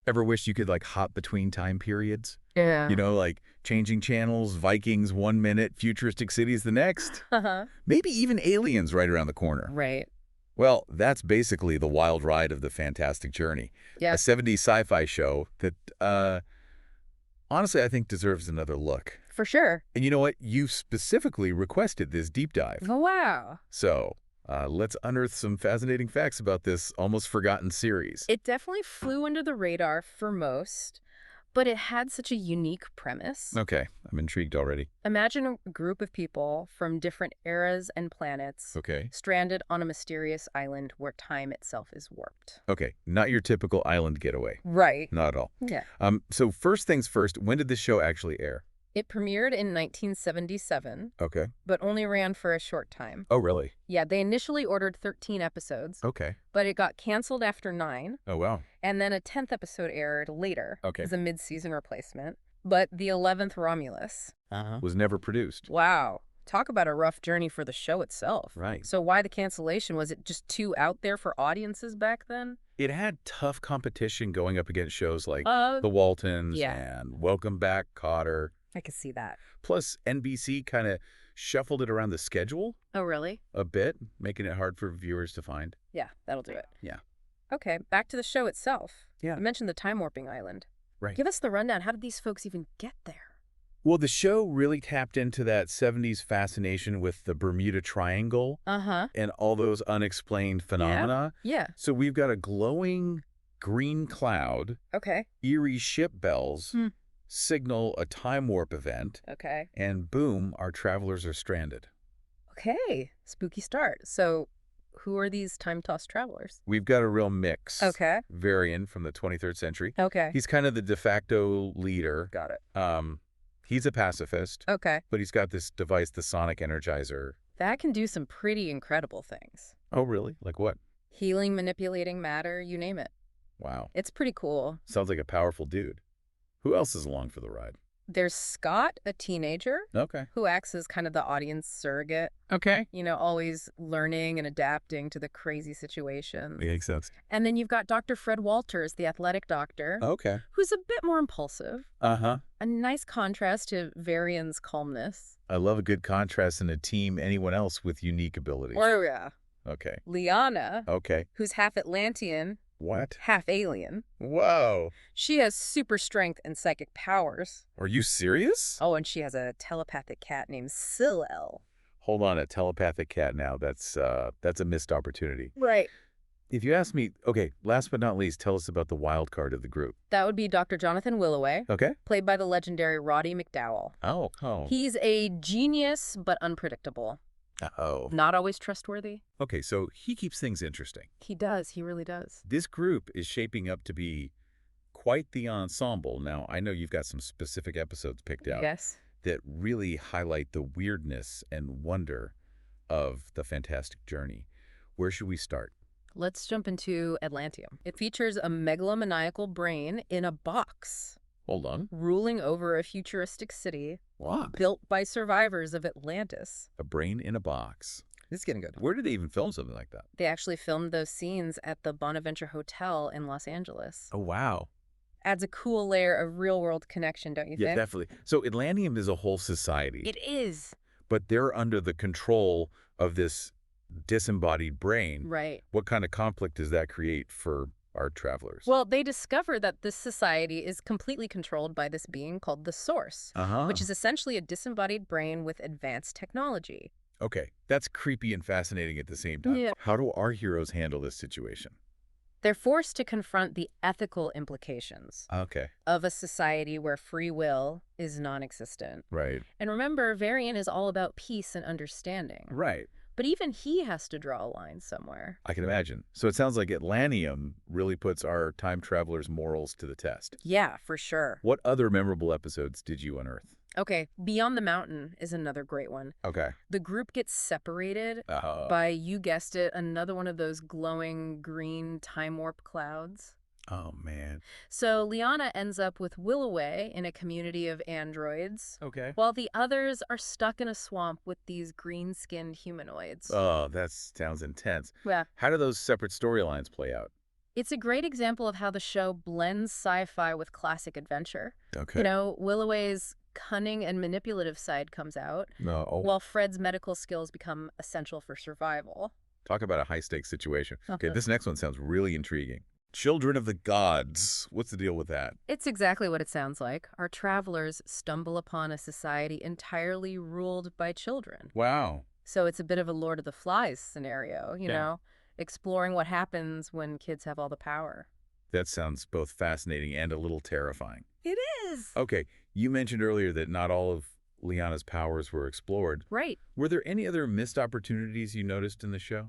Ever wish you could, like, hop between time periods? You Yeah. know, like changing channels, Vikings 1 minute, futuristic cities the next? Uh-huh. Maybe even aliens right around the corner. Right. Well, that's basically the wild ride of the fantastic journey. A Yeah, 70s sci-fi show that, honestly, I think deserves another look. for sure. And you know what? You specifically requested this deep dive. Oh, wow. So, let's unearth some fascinating facts about this almost forgotten series. It definitely flew under the radar for most, but it had such a unique premise. Okay, I'm intrigued already. Imagine a group of people from different eras and planets Okay. stranded on a mysterious island where time itself is warped. Okay, not your typical island getaway. Right. Not at all. Yeah. So first things first, when did this show actually air? It premiered in 1977, Okay. but only ran for a short time. Oh, really? Yeah, they initially ordered 13 episodes, Okay. but it got canceled after 9, Oh, wow. and then a 10th episode aired later Okay. as a mid-season replacement. But the 11th, Romulus. Was never produced. Wow. Talk about a rough journey for the show itself. Right. So why the cancellation? Was it just too out there for audiences back then? It had tough competition going up against shows like Uh, The Waltons yeah. and Welcome Back, Kotter. I could see that. Plus, NBC kind of shuffled it around the schedule Oh, really? a bit, making it hard for viewers to find. Yeah, that'll do it. Yeah. Okay, back to the show itself. Yeah. You mentioned the time warping island. Right. Give us the rundown. How did these folks even get there? Well, the show really tapped into that 70s fascination with the Bermuda Triangle Uh-huh. and all those unexplained phenomena. Yeah. So we've got a glowing green cloud, Okay. eerie ship bells, Hmm. signal a time warp event, Okay. and boom, our travelers are stranded. Okay. Spooky start. So who are these time-tossed travelers? We've got a real mix. Okay. Varian from the 23rd century. Okay. He's kind of the de facto leader. Got it. He's a pacifist, Okay. but he's got this device, the sonic energizer. That can do some pretty incredible things. Oh, really? Like what? Healing, manipulating matter, you name it. Wow. It's pretty cool. Sounds like a powerful dude. Who else is along for the ride? There's Scott, a teenager, Okay. who acts as kind of the audience surrogate, Okay. always learning and adapting to the crazy situations. Makes sense. And then you've got Dr. Fred Walters, the athletic doctor, Okay. who's a bit more impulsive. Uh-huh. A nice contrast to Varian's calmness. I love a good contrast in a team, anyone else with unique abilities. Oh, yeah. Okay. Liana, Okay. who's half Atlantean, What? half alien. Whoa. She has super strength and psychic powers. Are you serious? Oh, and she has a telepathic cat named Sillel. Hold on, a telepathic cat now. That's a missed opportunity. Right. If you ask me, okay, last but not least, tell us about the wild card of the group. That would be Dr. Jonathan Willoway, Okay? played by the legendary Roddy McDowall. Oh. He's a genius, but unpredictable. Oh. Not always trustworthy. Okay, so he keeps things interesting. He does. He really does. This group is shaping up to be quite the ensemble. Now, I know you've got some specific episodes picked out Yes. that really highlight the weirdness and wonder of the fantastic journey. Where should we start? Let's jump into Atlantium. It features a megalomaniacal brain in a box, Hold on. ruling over a futuristic city What? built by survivors of Atlantis. A brain in a box. This is getting good. Where did they even film something like that? They actually filmed those scenes at the Bonaventure Hotel in Los Angeles. Oh, wow. Adds a cool layer of real-world connection, don't you Yeah, think? definitely. So Atlantium is a whole society, It is. but they're under the control of this disembodied brain. Right. What kind of conflict does that create for our travelers? Well, they discover that this society is completely controlled by this being called the Source, which is essentially a disembodied brain with advanced technology. Okay, that's creepy and fascinating at the same time. Yeah. How do our heroes handle this situation? They're forced to confront the ethical implications Okay, of a society where free will is non-existent. right. And remember, Varian is all about peace and understanding. Right. But even he has to draw a line somewhere. I can imagine. So it sounds like Atlantium really puts our time travelers' morals to the test. Yeah, for sure. What other memorable episodes did you unearth? Okay, Beyond the Mountain is another great one. Okay. The group gets separated by, you guessed it, another one of those glowing green time warp clouds. Oh, man. So Liana ends up with Willoway in a community of androids, Okay. while the others are stuck in a swamp with these green-skinned humanoids. Oh, that sounds intense. Yeah. How do those separate storylines play out? It's a great example of how the show blends sci-fi with classic adventure. Okay. Willoway's cunning and manipulative side comes out, No. Oh, while Fred's medical skills become essential for survival. talk about a high-stakes situation. Okay, this next one sounds really intriguing. Children of the Gods. What's the deal with that? It's exactly what it sounds like. Our travelers stumble upon a society entirely ruled by children. Wow. So it's a bit of a Lord of the Flies scenario, Yeah. exploring what happens when kids have all the power. That sounds both fascinating and a little terrifying. It is. Okay, you mentioned earlier that not all of Liana's powers were explored. Right. Were there any other missed opportunities you noticed in the show?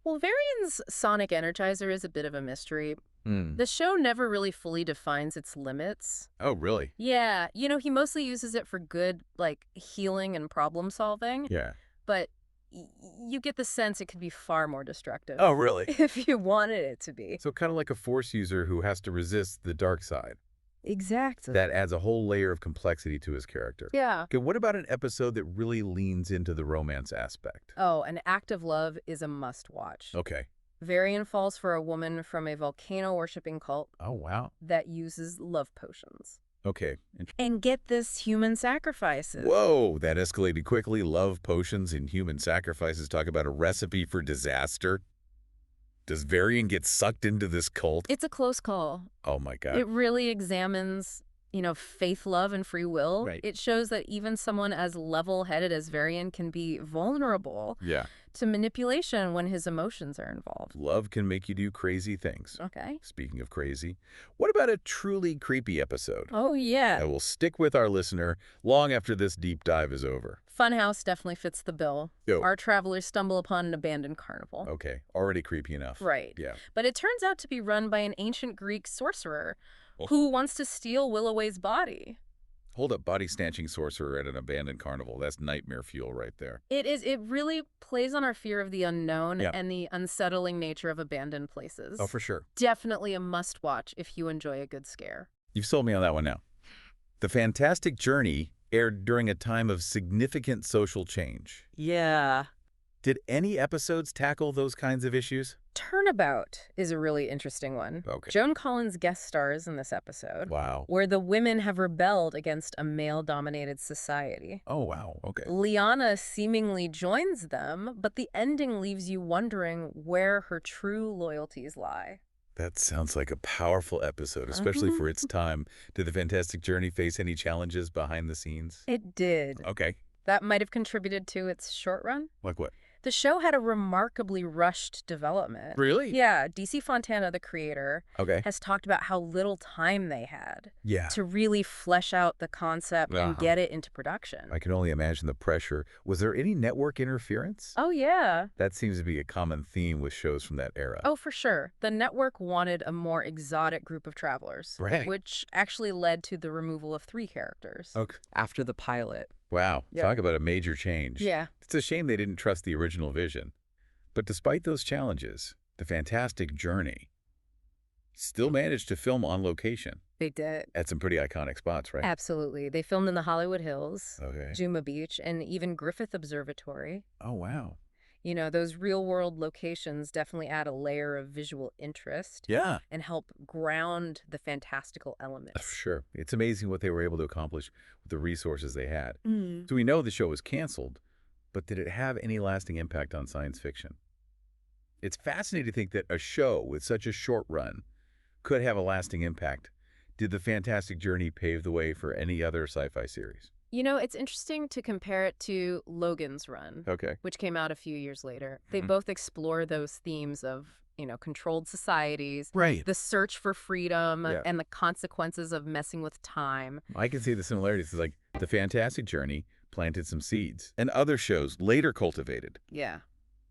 Well, Varian's sonic energizer is a bit of a mystery. Hmm. The show never really fully defines its limits. Oh, really? Yeah, he mostly uses it for good, like, healing and problem solving. Yeah. But you get the sense it could be far more destructive. Oh, really? If you wanted it to be. So kind of like a Force user who has to resist the dark side. Exactly. That adds a whole layer of complexity to his character. Yeah. Okay, what about an episode that really leans into the romance aspect? Oh, An Act of Love is a must-watch. Okay. Varian falls for a woman from a volcano-worshipping cult Oh, wow. that uses love potions. Okay. And get this, human sacrifices. Whoa, that escalated quickly. Love potions and human sacrifices. Talk about a recipe for disaster. Does Varian get sucked into this cult? It's a close call. Oh, my God. It really examines, faith, love, and free will. Right. It shows that even someone as level-headed as Varian can be vulnerable Yeah. to manipulation when his emotions are involved. Love can make you do crazy things. Okay. Speaking of crazy, what about a truly creepy episode Oh, yeah. that will stick with our listener long after this deep dive is over? Funhouse definitely fits the bill. Yo. Our travelers stumble upon an abandoned carnival. Okay, already creepy enough. Right. Yeah. But it turns out to be run by an ancient Greek sorcerer Oh. who wants to steal Willoway's body. Hold up, body snatching sorcerer at an abandoned carnival. That's nightmare fuel right there. It is. It really plays on our fear of the unknown Yeah. and the unsettling nature of abandoned places. Oh, for sure. Definitely a must-watch if you enjoy a good scare. You've sold me on that one now. The Fantastic Journey aired during a time of significant social change. Yeah. Did any episodes tackle those kinds of issues? Turnabout is a really interesting one. Okay. Joan Collins guest stars in this episode, Wow. where the women have rebelled against a male-dominated society. Oh, wow. Okay. Liana seemingly joins them, but the ending leaves you wondering where her true loyalties lie. That sounds like a powerful episode, especially for its time. Did the Fantastic Journey face any challenges behind the scenes? It did. Okay. That might have contributed to its short run. Like what? The show had a remarkably rushed development. Really? Yeah, DC Fontana, the creator, Okay. has talked about how little time they had Yeah. to really flesh out the concept and Uh-huh. get it into production. I can only imagine the pressure. Was there any network interference? Oh, yeah. That seems to be a common theme with shows from that era. Oh, for sure. The network wanted a more exotic group of travelers, Right. which actually led to the removal of 3 characters. Okay. After the pilot. Wow. Yeah. Talk about a major change. Yeah. It's a shame they didn't trust the original vision. But despite those challenges, the Fantastic Journey still managed to film on location They did. at some pretty iconic spots, right? Absolutely. They filmed in the Hollywood Hills, Okay. Juma Beach, and even Griffith Observatory. Oh, wow. Those real-world locations definitely add a layer of visual interest Yeah. and help ground the fantastical elements. Sure. It's amazing what they were able to accomplish with the resources they had. Mm. So we know the show was canceled, but did it have any lasting impact on science fiction? It's fascinating to think that a show with such a short run could have a lasting impact. Did the Fantastic Journey pave the way for any other sci-fi series? It's interesting to compare it to Logan's Run, Okay. which came out a few years later. They Mhm. both explore those themes of, controlled societies, Right. the search for freedom, Yeah. and the consequences of messing with time. I can see the similarities. It's like the Fantastic Journey planted some seeds, and other shows later cultivated. Yeah.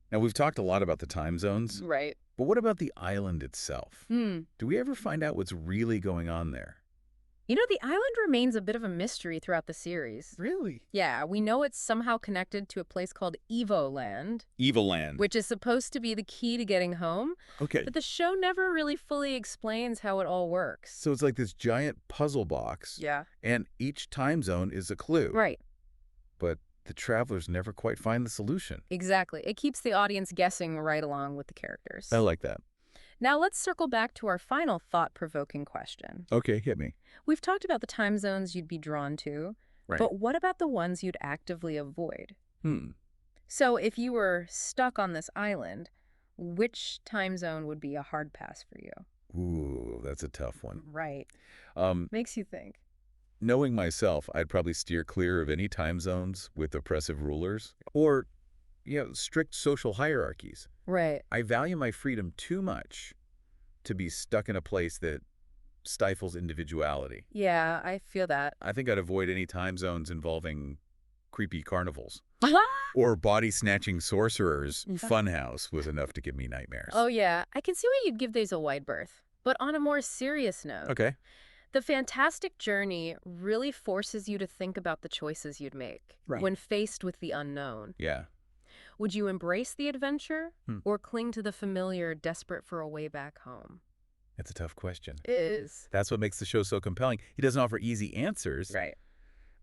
Now, we've talked a lot about the time zones, Right. but what about the island itself? Hmm. Do we ever find out what's really going on there? The island remains a bit of a mystery throughout the series. Really? Yeah, we know it's somehow connected to a place called Evoland, Evil Land. which is supposed to be the key to getting home, Okay. but the show never really fully explains how it all works. So it's like this giant puzzle box, Yeah. and each time zone is a clue. Right. But the travelers never quite find the solution. Exactly. It keeps the audience guessing right along with the characters. I like that. Now let's circle back to our final thought-provoking question. Okay, hit me. We've talked about the time zones you'd be drawn to, Right. but what about the ones you'd actively avoid? Hmm. So if you were stuck on this island, which time zone would be a hard pass for you? Ooh, that's a tough one. Right. Um, Makes you think. Knowing myself, I'd probably steer clear of any time zones with oppressive rulers or, strict social hierarchies. Right. I value my freedom too much to be stuck in a place that stifles individuality. Yeah, I feel that. I think I'd avoid any time zones involving creepy carnivals. Or body-snatching sorcerers. Funhouse was enough to give me nightmares. Oh, yeah. I can see why you'd give these a wide berth. But on a more serious note, Okay. the fantastic journey really forces you to think about the choices you'd make when faced with the unknown. Yeah. Would you embrace the adventure or cling to the familiar, desperate for a way back home? It's a tough question. It is. That's what makes the show so compelling. He doesn't offer easy answers, Right.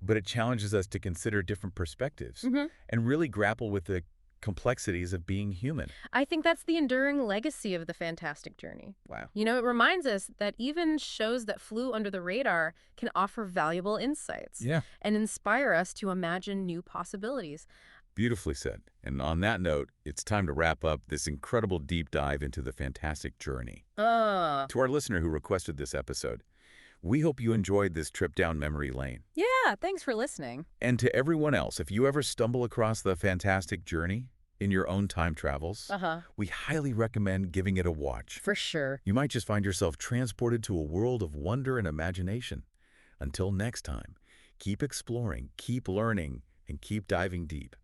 but it challenges us to consider different perspectives and really grapple with the complexities of being human. I think that's the enduring legacy of the fantastic journey. Wow. You know, it reminds us that even shows that flew under the radar can offer valuable insights and inspire us to imagine new possibilities. Beautifully said. And on that note, it's time to wrap up this incredible deep dive into the fantastic journey. To our listener who requested this episode, we hope you enjoyed this trip down memory lane. Yeah, thanks for listening. And to everyone else, if you ever stumble across the fantastic journey in your own time travels, we highly recommend giving it a watch. For sure. You might just find yourself transported to a world of wonder and imagination. Until next time, keep exploring, keep learning, and keep diving deep.